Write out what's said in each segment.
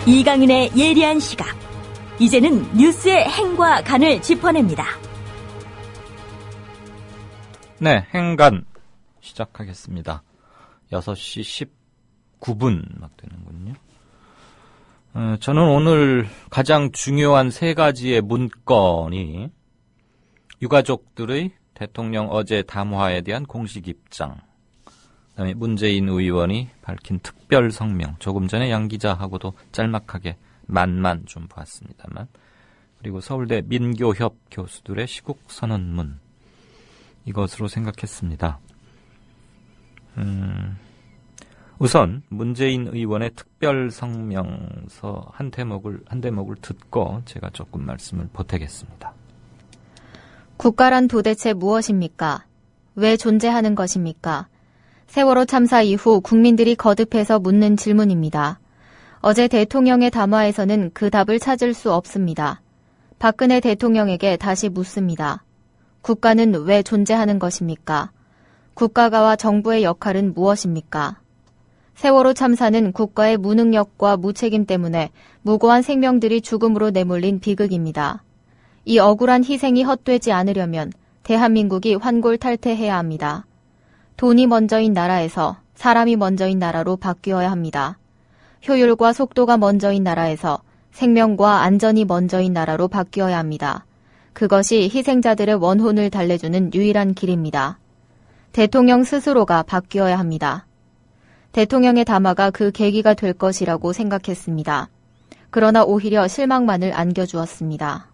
이강인의 예리한 시각. 이제는 뉴스의 행과 간을 짚어냅니다. 네, 행간 시작하겠습니다. 6시 19분 막 되는군요. 저는 오늘 가장 중요한 세 가지의 문건이 유가족들의 대통령 어제 담화에 대한 공식 입장, 그다음에 문재인 의원이 밝힌 특별 성명, 조금 전에 양 기자하고도 짤막하게 만만 좀 보았습니다만, 그리고 서울대 민교협 교수들의 시국 선언문, 이것으로 생각했습니다. 우선 문재인 의원의 특별 성명서 한 대목을 듣고 제가 조금 말씀을 보태겠습니다. 국가란 도대체 무엇입니까? 왜 존재하는 것입니까? 세월호 참사 이후 국민들이 거듭해서 묻는 질문입니다. 어제 대통령의 담화에서는 그 답을 찾을 수 없습니다. 박근혜 대통령에게 다시 묻습니다. 국가는 왜 존재하는 것입니까? 국가가와 정부의 역할은 무엇입니까? 세월호 참사는 국가의 무능력과 무책임 때문에 무고한 생명들이 죽음으로 내몰린 비극입니다. 이 억울한 희생이 헛되지 않으려면 대한민국이 환골탈태해야 합니다. 돈이 먼저인 나라에서 사람이 먼저인 나라로 바뀌어야 합니다. 효율과 속도가 먼저인 나라에서 생명과 안전이 먼저인 나라로 바뀌어야 합니다. 그것이 희생자들의 원혼을 달래주는 유일한 길입니다. 대통령 스스로가 바뀌어야 합니다. 대통령의 담화가 그 계기가 될 것이라고 생각했습니다. 그러나 오히려 실망만을 안겨주었습니다.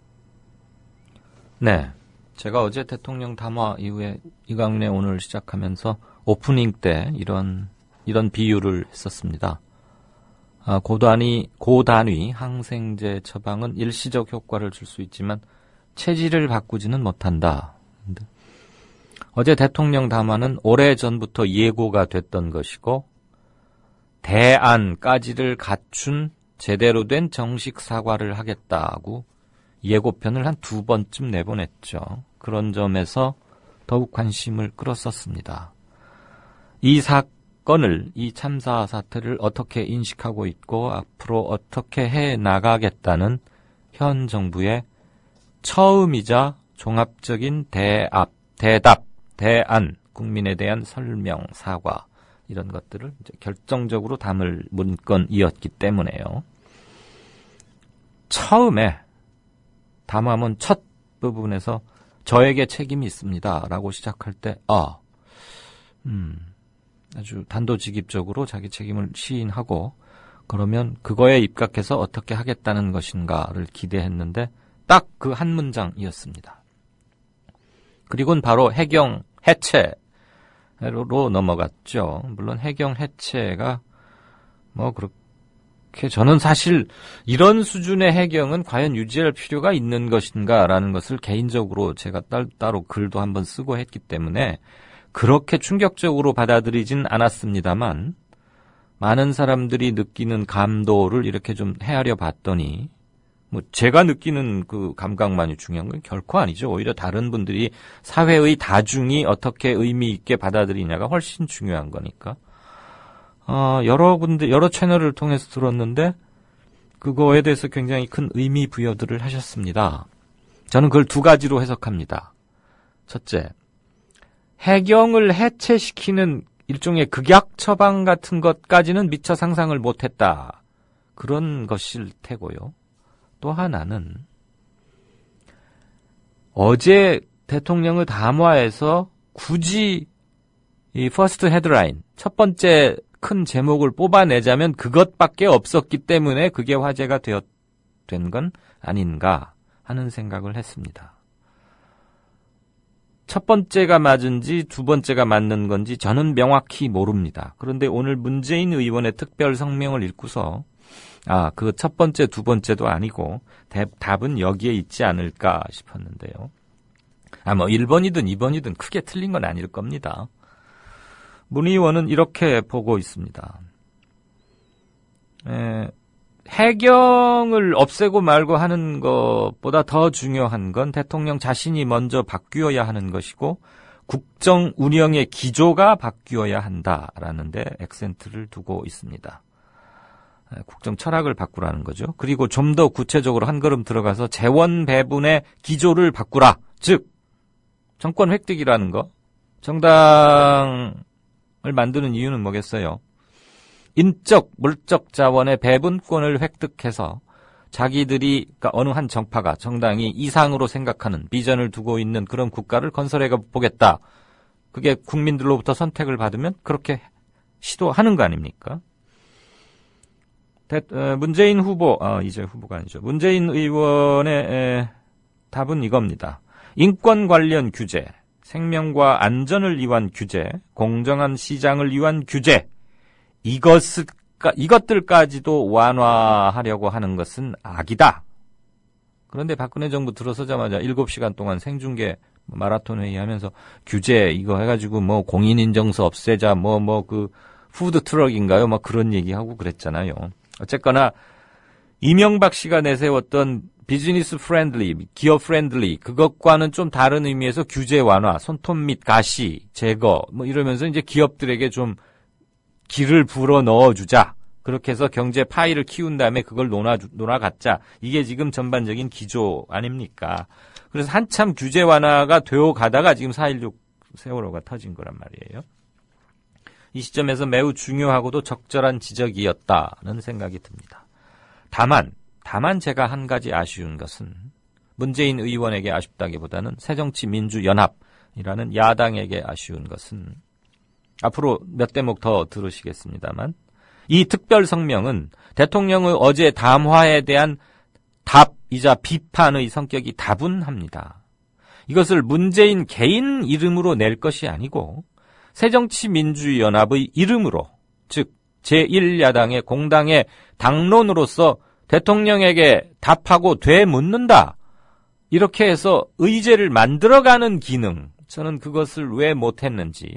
네, 제가 어제 대통령 담화 이후에 이강인의 오늘 시작하면서 오프닝 때 이런 비유를 했었습니다. 고단위 항생제 처방은 일시적 효과를 줄 수 있지만 체질을 바꾸지는 못한다. 어제 대통령 담화는 오래전부터 예고가 됐던 것이고 대안까지를 갖춘 제대로 된 정식 사과를 하겠다고 예고편을 한 2번쯤 내보냈죠. 그런 점에서 더욱 관심을 끌었었습니다. 이 사건을, 이 참사 사태를 어떻게 인식하고 있고 앞으로 어떻게 해 나가겠다는 현 정부의 처음이자 종합적인 대답, 대안, 국민에 대한 설명, 사과, 이런 것들을 이제 결정적으로 담을 문건이었기 때문에요. 처음에 담화문 첫 부분에서 저에게 책임이 있습니다 라고 시작할 때 아주 단도직입적으로 자기 책임을 시인하고 그러면 그거에 입각해서 어떻게 하겠다는 것인가를 기대했는데 딱 그 한 문장이었습니다. 그리고는 바로 해경 해체로 넘어갔죠. 물론 해경 해체가 그렇게 저는 사실 이런 수준의 해경은 과연 유지할 필요가 있는 것인가라는 것을 개인적으로 제가 따로 글도 한번 쓰고 했기 때문에 그렇게 충격적으로 받아들이진 않았습니다만 많은 사람들이 느끼는 감도를 이렇게 좀 헤아려 봤더니 제가 느끼는 그 감각만이 중요한 건 결코 아니죠. 오히려 다른 분들이 사회의 다중이 어떻게 의미 있게 받아들이냐가 훨씬 중요한 거니까. 여러 채널을 통해서 들었는데 그거에 대해서 굉장히 큰 의미 부여들을 하셨습니다. 저는 그걸 2가지로 해석합니다. 첫째, 해경을 해체시키는 일종의 극약 처방 같은 것까지는 미처 상상을 못했다. 그런 것일 테고요. 또 하나는 어제 대통령의 담화에서 굳이 이 퍼스트 헤드라인, 첫 번째 큰 제목을 뽑아내자면 그것밖에 없었기 때문에 그게 화제가 된 건 아닌가 하는 생각을 했습니다. 첫 번째가 맞은지 2번째가 맞는 건지 저는 명확히 모릅니다. 그런데 오늘 문재인 의원의 특별 성명을 읽고서 그 첫 번째, 2번째도 아니고 답은 여기에 있지 않을까 싶었는데요. 1번이든 2번이든 크게 틀린 건 아닐 겁니다. 문 의원은 이렇게 보고 있습니다. 해경을 없애고 말고 하는 것보다 더 중요한 건 대통령 자신이 먼저 바뀌어야 하는 것이고 국정 운영의 기조가 바뀌어야 한다라는 데 액센트를 두고 있습니다. 국정 철학을 바꾸라는 거죠. 그리고 좀 더 구체적으로 한 걸음 들어가서 재원 배분의 기조를 바꾸라. 즉 정권 획득이라는 거. 정당을 만드는 이유는 뭐겠어요? 인적, 물적 자원의 배분권을 획득해서 자기들이, 그러니까 어느 한 정파가, 정당이 이상으로 생각하는 비전을 두고 있는 그런 국가를 건설해 보겠다. 그게 국민들로부터 선택을 받으면 그렇게 시도하는 거 아닙니까? 문재인 후보, 이제 후보가 아니죠. 문재인 의원의 답은 이겁니다. 인권 관련 규제, 생명과 안전을 위한 규제, 공정한 시장을 위한 규제, 이것들까지도 완화하려고 하는 것은 악이다. 그런데 박근혜 정부 들어서자마자 7시간 동안 생중계 마라톤 회의하면서 규제 이거 해가지고 뭐 공인인증서 없애자 그 푸드트럭인가요? 막 그런 얘기하고 그랬잖아요. 어쨌거나 이명박 씨가 내세웠던 비즈니스 프렌들리, 기업 프렌들리 그것과는 좀 다른 의미에서 규제 완화, 손톱 및 가시 제거 뭐 이러면서 이제 기업들에게 좀 기를 불어 넣어주자. 그렇게 해서 경제 파이를 키운 다음에 그걸 놀아갔자. 이게 지금 전반적인 기조 아닙니까? 그래서 한참 규제 완화가 되어 가다가 지금 4.16 세월호가 터진 거란 말이에요. 이 시점에서 매우 중요하고도 적절한 지적이었다는 생각이 듭니다. 다만 제가 한 가지 아쉬운 것은 문재인 의원에게 아쉽다기보다는 새정치민주연합이라는 야당에게 아쉬운 것은 앞으로 몇 대목 더 들으시겠습니다만 이 특별 성명은 대통령의 어제 담화에 대한 답이자 비판의 성격이 다분합니다. 이것을 문재인 개인 이름으로 낼 것이 아니고 새정치민주연합의 이름으로, 즉 제1야당의 공당의 당론으로서 대통령에게 답하고 되묻는다. 이렇게 해서 의제를 만들어가는 기능, 저는 그것을 왜 못했는지,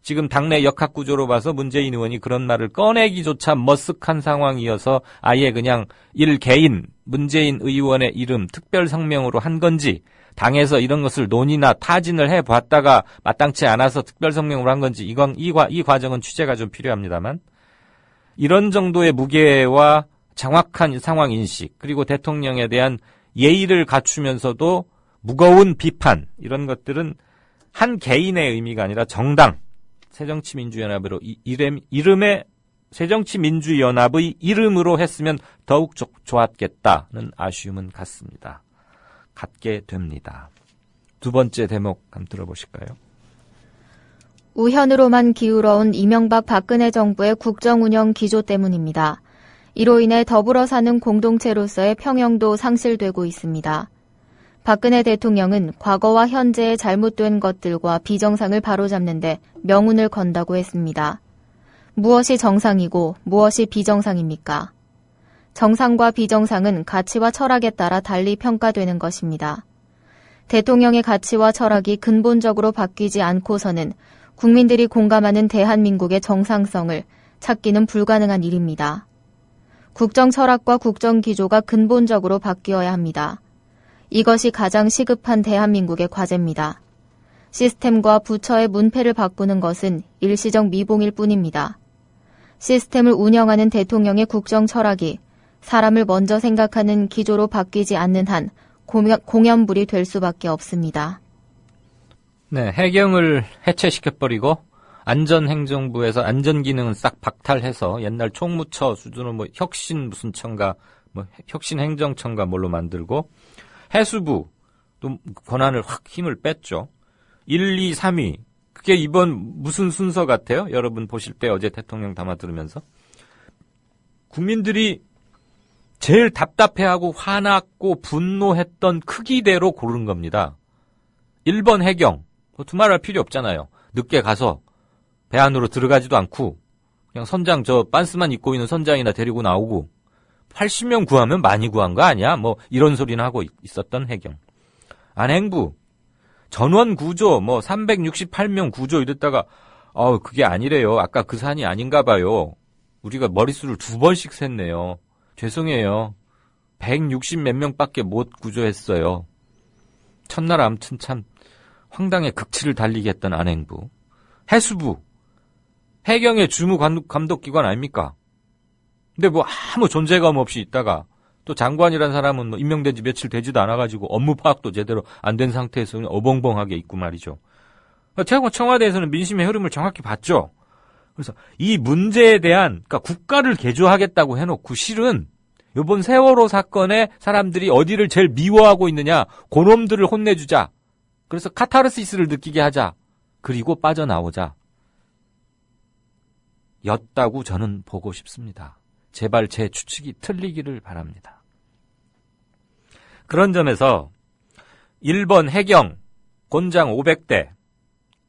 지금 당내 역학구조로 봐서 문재인 의원이 그런 말을 꺼내기조차 머쓱한 상황이어서 아예 그냥 일개인 문재인 의원의 이름 특별 성명으로 한 건지, 당에서 이런 것을 논의나 타진을 해봤다가 마땅치 않아서 특별 성명으로 한 건지, 이 과정은 취재가 좀 필요합니다만, 이런 정도의 무게와 정확한 상황 인식, 그리고 대통령에 대한 예의를 갖추면서도 무거운 비판, 이런 것들은 한 개인의 의미가 아니라 정당, 새정치민주연합으로 이름에 새정치민주연합의 이름으로 했으면 더욱 좋았겠다는 아쉬움은 갖게 됩니다. 두 번째 대목 한번 들어보실까요? 우현으로만 기울어온 이명박 박근혜 정부의 국정운영 기조 때문입니다. 이로 인해 더불어 사는 공동체로서의 평형도 상실되고 있습니다. 박근혜 대통령은 과거와 현재의 잘못된 것들과 비정상을 바로잡는데 명운을 건다고 했습니다. 무엇이 정상이고 무엇이 비정상입니까? 정상과 비정상은 가치와 철학에 따라 달리 평가되는 것입니다. 대통령의 가치와 철학이 근본적으로 바뀌지 않고서는 국민들이 공감하는 대한민국의 정상성을 찾기는 불가능한 일입니다. 국정 철학과 국정 기조가 근본적으로 바뀌어야 합니다. 이것이 가장 시급한 대한민국의 과제입니다. 시스템과 부처의 문패를 바꾸는 것은 일시적 미봉일 뿐입니다. 시스템을 운영하는 대통령의 국정 철학이 사람을 먼저 생각하는 기조로 바뀌지 않는 한 공연불이 될 수밖에 없습니다. 네, 해경을 해체시켜버리고 안전행정부에서 안전기능은 싹 박탈해서 옛날 총무처 수준으로 혁신 무슨 처인가, 혁신행정처인가 뭘로 만들고 해수부 또 권한을 확 힘을 뺐죠. 1, 2, 3위. 그게 이번 무슨 순서 같아요? 여러분 보실 때 어제 대통령 담화 들으면서. 국민들이 제일 답답해하고 화났고 분노했던 크기대로 고른 겁니다. 1번 해경. 두말할 필요 없잖아요. 늦게 가서 배 안으로 들어가지도 않고 그냥 선장 빤스만 입고 있는 선장이나 데리고 나오고 80명 구하면 많이 구한 거 아니야? 이런 소리는 하고 있었던 해경. 안행부. 전원 구조 368명 구조 이랬다가 그게 아니래요. 아까 그 산이 아닌가 봐요. 우리가 머릿수를 2번씩 셌네요. 죄송해요. 160 몇 명밖에 못 구조했어요. 첫날 아무튼 참 황당의 극치를 달리게 했던 안행부. 해수부. 해경의 주무 감독기관 아닙니까? 근데 뭐 아무 존재감 없이 있다가 또 장관이란 사람은 뭐 임명된 지 며칠 되지도 않아가지고 업무 파악도 제대로 안 된 상태에서 그냥 어벙벙하게 있고 말이죠. 청와대에서는 민심의 흐름을 정확히 봤죠. 그래서 이 문제에 대한, 그러니까 국가를 개조하겠다고 해놓고 실은 이번 세월호 사건에 사람들이 어디를 제일 미워하고 있느냐, 그놈들을 혼내주자. 그래서 카타르시스를 느끼게 하자. 그리고 빠져나오자. 였다고 저는 보고 싶습니다. 제발 제 추측이 틀리기를 바랍니다. 그런 점에서 1번 해경 곤장 500대,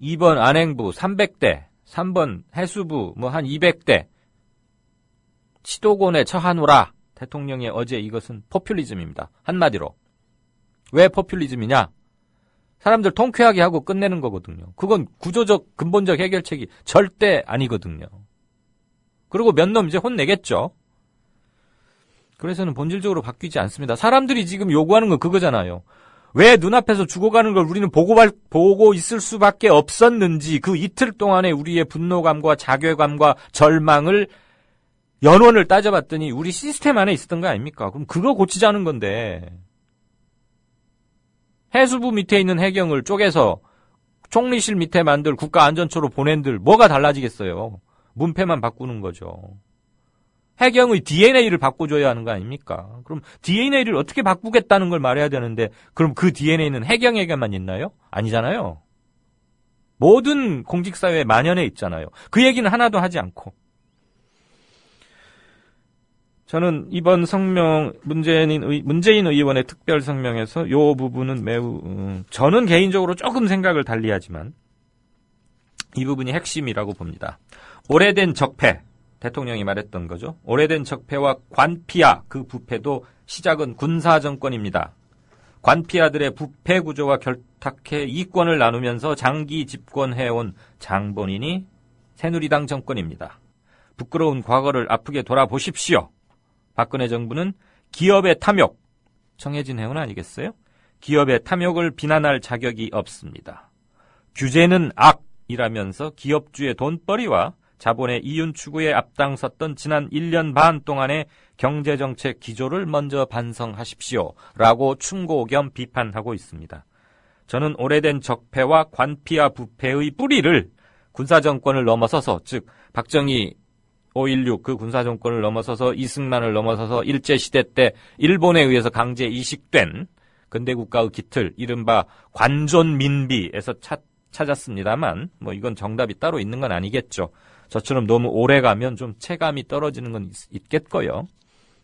2번 안행부 300대, 3번 해수부 뭐 한 200대 치도곤에 처하노라. 대통령의 어제 이것은 포퓰리즘입니다. 한마디로. 왜 포퓰리즘이냐? 사람들 통쾌하게 하고 끝내는 거거든요. 그건 구조적 근본적 해결책이 절대 아니거든요. 그리고 몇 놈 이제 혼내겠죠. 그래서는 본질적으로 바뀌지 않습니다. 사람들이 지금 요구하는 건 그거잖아요. 왜 눈앞에서 죽어가는 걸 우리는 보고 있을 수밖에 없었는지, 그 이틀 동안의 우리의 분노감과 자괴감과 절망을 연원을 따져봤더니 우리 시스템 안에 있었던 거 아닙니까? 그럼 그거 고치자는 건데, 해수부 밑에 있는 해경을 쪼개서 총리실 밑에 만들 국가안전처로 보낸들 뭐가 달라지겠어요? 문패만 바꾸는 거죠. 해경의 DNA를 바꿔줘야 하는 거 아닙니까? 그럼 DNA를 어떻게 바꾸겠다는 걸 말해야 되는데, 그럼 그 DNA는 해경에게만 있나요? 아니잖아요. 모든 공직사회에 만연해 있잖아요. 그 얘기는 하나도 하지 않고. 저는 이번 성명, 문재인 의원의 특별 성명에서 이 부분은 매우, 저는 개인적으로 조금 생각을 달리하지만 이 부분이 핵심이라고 봅니다. 오래된 적폐, 대통령이 말했던 거죠. 오래된 적폐와 관피아, 그 부패도 시작은 군사정권입니다. 관피아들의 부패 구조와 결탁해 이권을 나누면서 장기 집권해온 장본인이 새누리당 정권입니다. 부끄러운 과거를 아프게 돌아보십시오. 박근혜 정부는 기업의 탐욕, 정해진 해운 아니겠어요? 기업의 탐욕을 비난할 자격이 없습니다. 규제는 악이라면서 기업주의 돈벌이와 자본의 이윤 추구에 앞장섰던 지난 1년 반 동안의 경제정책 기조를 먼저 반성하십시오. 라고 충고 겸 비판하고 있습니다. 저는 오래된 적폐와 관피아 부패의 뿌리를 군사정권을 넘어서서, 즉 박정희 5.16 그 군사정권을 넘어서서 이승만을 넘어서서 일제시대 때 일본에 의해서 강제 이식된 근대국가의 깃틀, 이른바 관존민비에서 찾았습니다만, 뭐 이건 정답이 따로 있는 건 아니겠죠. 저처럼 너무 오래 가면 좀 체감이 떨어지는 건 있겠고요.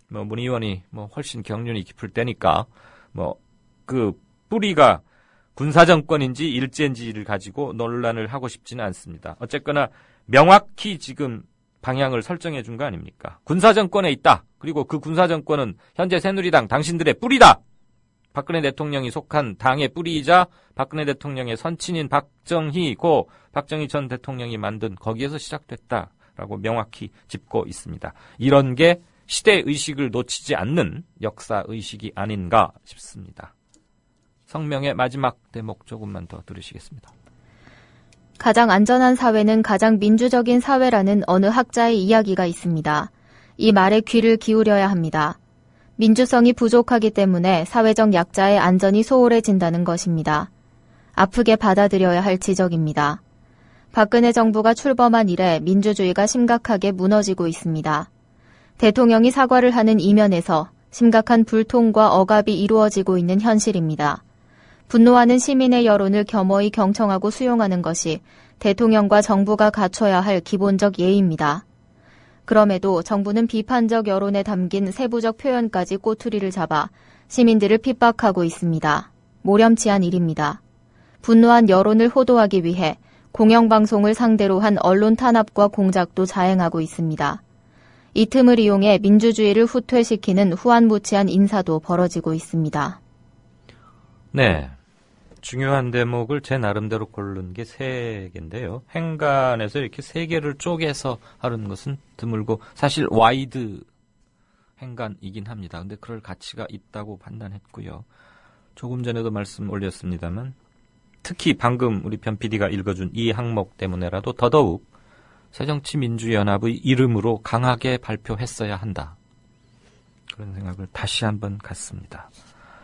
뭐 문 의원이 뭐 훨씬 경륜이 깊을 때니까 뭐 그 뿌리가 군사정권인지 일제인지를 가지고 논란을 하고 싶지는 않습니다. 어쨌거나 명확히 지금 방향을 설정해 준 거 아닙니까? 군사정권에 있다. 그리고 그 군사정권은 현재 새누리당 당신들의 뿌리다. 박근혜 대통령이 속한 당의 뿌리이자 박근혜 대통령의 선친인 박정희 전 대통령이 만든 거기에서 시작됐다라고 명확히 짚고 있습니다. 이런 게 시대의식을 놓치지 않는 역사의식이 아닌가 싶습니다. 성명의 마지막 대목 조금만 더 들으시겠습니다. 가장 안전한 사회는 가장 민주적인 사회라는 어느 학자의 이야기가 있습니다. 이 말에 귀를 기울여야 합니다. 민주성이 부족하기 때문에 사회적 약자의 안전이 소홀해진다는 것입니다. 아프게 받아들여야 할 지적입니다. 박근혜 정부가 출범한 이래 민주주의가 심각하게 무너지고 있습니다. 대통령이 사과를 하는 이면에서 심각한 불통과 억압이 이루어지고 있는 현실입니다. 분노하는 시민의 여론을 겸허히 경청하고 수용하는 것이 대통령과 정부가 갖춰야 할 기본적 예의입니다. 그럼에도 정부는 비판적 여론에 담긴 세부적 표현까지 꼬투리를 잡아 시민들을 핍박하고 있습니다. 모렴치한 일입니다. 분노한 여론을 호도하기 위해 공영방송을 상대로 한 언론 탄압과 공작도 자행하고 있습니다. 이 틈을 이용해 민주주의를 후퇴시키는 후안무치한 인사도 벌어지고 있습니다. 네. 중요한 대목을 제 나름대로 고른 게 3개인데요. 행간에서 이렇게 3개를 쪼개서 하는 것은 드물고 사실 와이드 행간이긴 합니다. 근데 그럴 가치가 있다고 판단했고요. 조금 전에도 말씀 올렸습니다만 특히 방금 우리 변 PD가 읽어준 이 항목 때문에라도 더더욱 새정치민주연합의 이름으로 강하게 발표했어야 한다. 그런 생각을 다시 한번 갖습니다.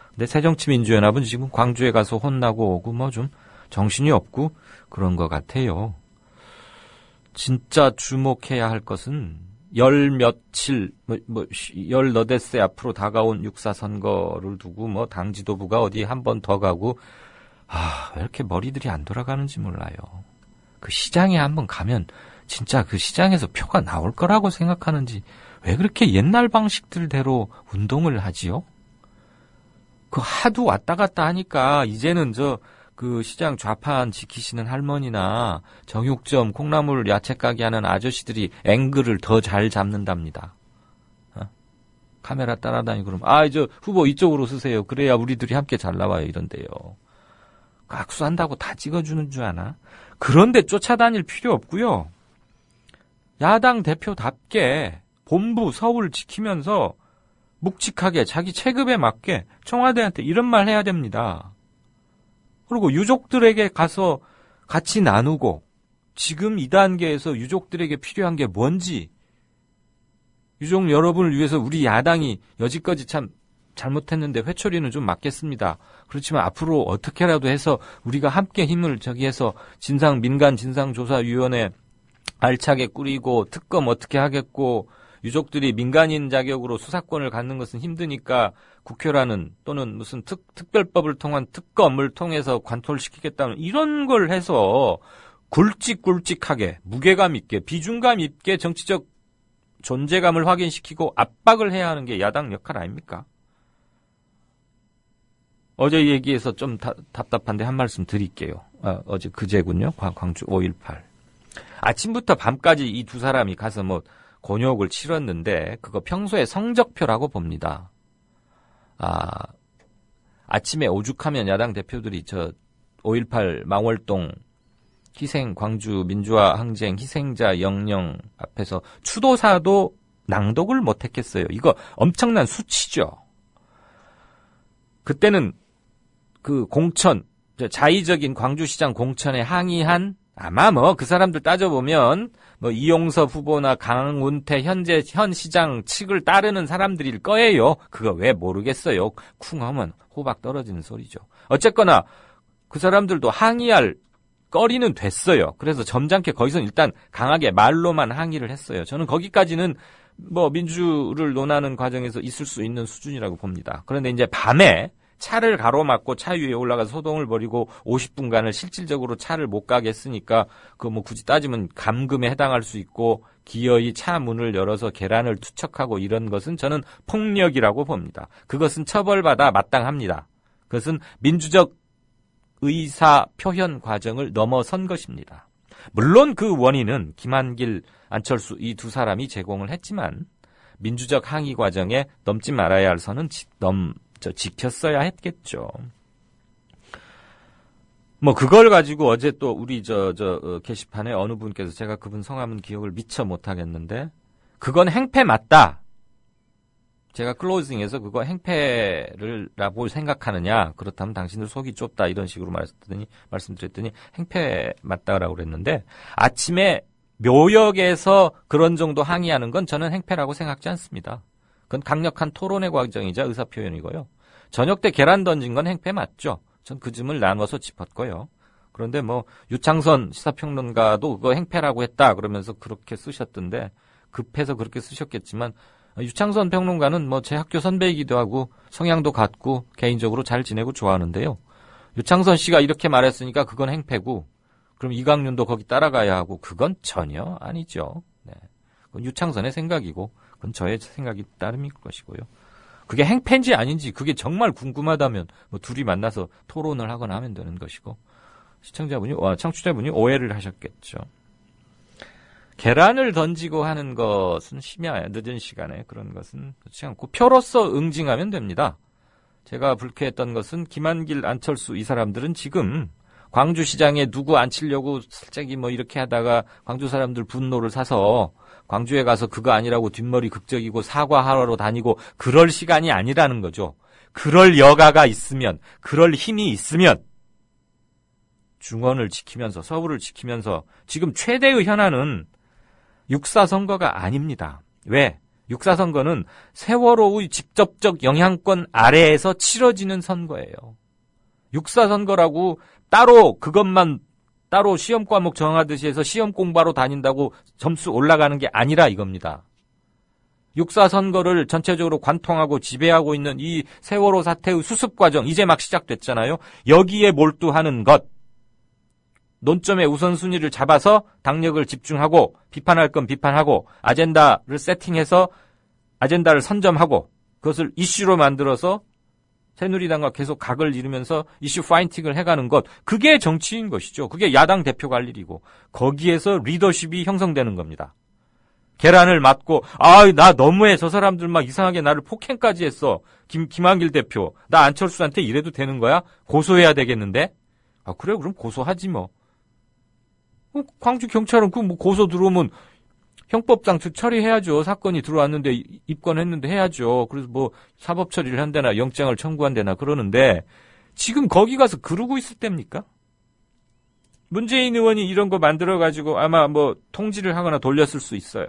근데 새정치민주연합은 지금 광주에 가서 혼나고 오고 뭐 좀 정신이 없고 그런 것 같아요. 진짜 주목해야 할 것은 열 너댓새 앞으로 다가온 육사 선거를 두고 뭐 당 지도부가 어디 한 번 더 가고 왜 이렇게 머리들이 안 돌아가는지 몰라요. 그 시장에 한번 가면 진짜 그 시장에서 표가 나올 거라고 생각하는지 왜 그렇게 옛날 방식들대로 운동을 하지요? 그 하도 왔다 갔다 하니까 이제는 그 시장 좌판 지키시는 할머니나 정육점 콩나물 야채 가게 하는 아저씨들이 앵글을 더 잘 잡는답니다. 카메라 따라다니고 그러면 후보 이쪽으로 쓰세요. 그래야 우리들이 함께 잘 나와요. 이런데요. 악수한다고 다 찍어주는 줄 아나? 그런데 쫓아다닐 필요 없고요. 야당 대표답게 본부 서울 지키면서 묵직하게 자기 체급에 맞게 청와대한테 이런 말 해야 됩니다. 그리고 유족들에게 가서 같이 나누고 지금 이 단계에서 유족들에게 필요한 게 뭔지 유족 여러분을 위해서 우리 야당이 여지까지 참 잘못했는데 회초리는 좀 맞겠습니다. 그렇지만 앞으로 어떻게라도 해서 우리가 함께 힘을 저기해서 민간 진상조사위원회 알차게 꾸리고 특검 어떻게 하겠고 유족들이 민간인 자격으로 수사권을 갖는 것은 힘드니까 국회라는 또는 무슨 특별법을 통한 특검을 통해서 관통시키겠다는 이런 걸 해서 굵직굵직하게 무게감 있게 비중감 있게 정치적 존재감을 확인시키고 압박을 해야 하는 게 야당 역할 아닙니까? 어제 얘기해서 좀 답답한데 한 말씀 드릴게요. 어제 그제군요. 광주 5.18. 아침부터 밤까지 이 두 사람이 가서 곤욕을 치렀는데 그거 평소에 성적표라고 봅니다. 아침에 오죽하면 야당 대표들이 5.18 망월동 광주 민주화 항쟁 희생자 영령 앞에서 추도사도 낭독을 못했겠어요. 이거 엄청난 수치죠. 그때는 그 공천, 자의적인 광주시장 공천에 항의한 아마 그 사람들 따져보면 이용섭 후보나 강운태 현 시장 측을 따르는 사람들일 거예요. 그거 왜 모르겠어요. 쿵하면 호박 떨어지는 소리죠. 어쨌거나 그 사람들도 항의할 거리는 됐어요. 그래서 점잖게 거기서 일단 강하게 말로만 항의를 했어요. 저는 거기까지는 민주를 논하는 과정에서 있을 수 있는 수준이라고 봅니다. 그런데 이제 밤에 차를 가로막고 차 위에 올라가서 소동을 벌이고 50분간을 실질적으로 차를 못 가게 했으니까 굳이 따지면 감금에 해당할 수 있고 기어이 차 문을 열어서 계란을 투척하고 이런 것은 저는 폭력이라고 봅니다. 그것은 처벌받아 마땅합니다. 그것은 민주적 의사 표현 과정을 넘어선 것입니다. 물론 그 원인은 김한길, 안철수 이 두 사람이 제공을 했지만 민주적 항의 과정에 넘지 말아야 할 선은 지켰어야 했겠죠. 그걸 가지고 어제 또 우리 게시판에 어느 분께서 제가 그분 성함은 기억을 미처 못하겠는데 그건 행패 맞다. 제가 클로징에서 그거 행패라고 생각하느냐 그렇다면 당신들 속이 좁다 이런 식으로 말씀드렸더니 행패 맞다라고 그랬는데 아침에 묘역에서 그런 정도 항의하는 건 저는 행패라고 생각지 않습니다. 그건 강력한 토론의 과정이자 의사표현이고요. 저녁 때 계란 던진 건 행패 맞죠. 전 그 점을 나눠서 짚었고요. 그런데 유창선 시사평론가도 그거 행패라고 했다 그러면서 그렇게 쓰셨던데 급해서 그렇게 쓰셨겠지만 유창선 평론가는 제 학교 선배이기도 하고 성향도 같고 개인적으로 잘 지내고 좋아하는데요. 유창선 씨가 이렇게 말했으니까 그건 행패고 그럼 이강윤도 거기 따라가야 하고 그건 전혀 아니죠. 네. 그건 유창선의 생각이고 그건 저의 생각이 따름일 것이고요. 그게 행패인지 아닌지 그게 정말 궁금하다면 둘이 만나서 토론을 하거나 하면 되는 것이고 청취자분이 오해를 하셨겠죠. 계란을 던지고 하는 것은 심야 늦은 시간에 그런 것은 그렇지 않고 표로서 응징하면 됩니다. 제가 불쾌했던 것은 김한길, 안철수 이 사람들은 지금 광주시장에 누구 앉히려고 살짝이 이렇게 하다가 광주 사람들 분노를 사서 광주에 가서 그거 아니라고 뒷머리 극적이고 사과하러 다니고 그럴 시간이 아니라는 거죠. 그럴 여가가 있으면, 그럴 힘이 있으면 중원을 지키면서 서울을 지키면서 지금 최대의 현안은 육사선거가 아닙니다. 왜? 육사선거는 세월호의 직접적 영향권 아래에서 치러지는 선거예요. 육사선거라고 따로 그것만 따로 시험 과목 정하듯이 해서 시험 공부하러 다닌다고 점수 올라가는 게 아니라 이겁니다. 육사선거를 전체적으로 관통하고 지배하고 있는 이 세월호 사태의 수습 과정, 이제 막 시작됐잖아요. 여기에 몰두하는 것. 논점의 우선순위를 잡아서 당력을 집중하고 비판할 건 비판하고 아젠다를 세팅해서 아젠다를 선점하고 그것을 이슈로 만들어서 새누리당과 계속 각을 이루면서 이슈 파이팅을 해가는 것, 그게 정치인 것이죠. 그게 야당 대표가 할 일이고 거기에서 리더십이 형성되는 겁니다. 계란을 맞고 나 너무해, 저 사람들 막 이상하게 나를 폭행까지 했어. 김한길 대표, 나 안철수한테 이래도 되는 거야? 고소해야 되겠는데? 그래, 그럼 고소하지 뭐. 광주 경찰은 그 뭐 고소 들어오면 형법상 처리해야죠. 사건이 들어왔는데 입건했는데 해야죠. 그래서 뭐 사법 처리를 한다나 영장을 청구한다나 그러는데 지금 거기 가서 그러고 있을 때입니까? 문재인 의원이 이런 거 만들어가지고 아마 뭐 통지를 하거나 돌렸을 수 있어요.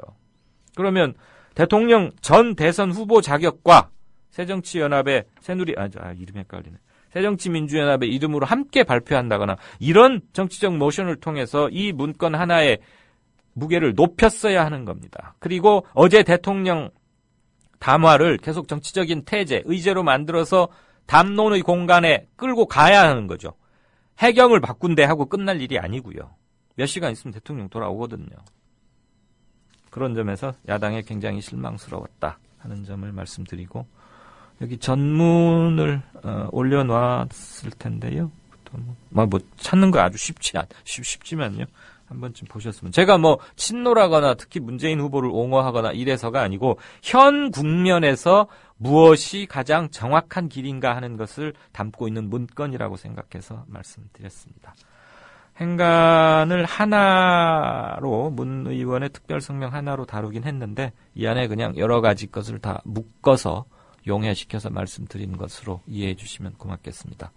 그러면 대통령 전 대선 후보 자격과 새정치연합의 이름이 헷갈리네. 새정치민주연합의 이름으로 함께 발표한다거나 이런 정치적 모션을 통해서 이 문건 하나의 무게를 높였어야 하는 겁니다. 그리고 어제 대통령 담화를 계속 정치적인 태제, 의제로 만들어서 담론의 공간에 끌고 가야 하는 거죠. 해경을 바꾼대 하고 끝날 일이 아니고요. 몇 시간 있으면 대통령 돌아오거든요. 그런 점에서 야당에 굉장히 실망스러웠다 하는 점을 말씀드리고, 여기 전문을 올려놨을 텐데요. 뭐 찾는 거 아주 쉽지만요. 한 번쯤 보셨으면. 제가 뭐 친노라거나 특히 문재인 후보를 옹호하거나 이래서가 아니고 현 국면에서 무엇이 가장 정확한 길인가 하는 것을 담고 있는 문건이라고 생각해서 말씀드렸습니다. 행간을 하나로, 문 의원의 특별 성명 하나로 다루긴 했는데 이 안에 그냥 여러 가지 것을 다 묶어서 용해시켜서 말씀드린 것으로 이해해 주시면 고맙겠습니다.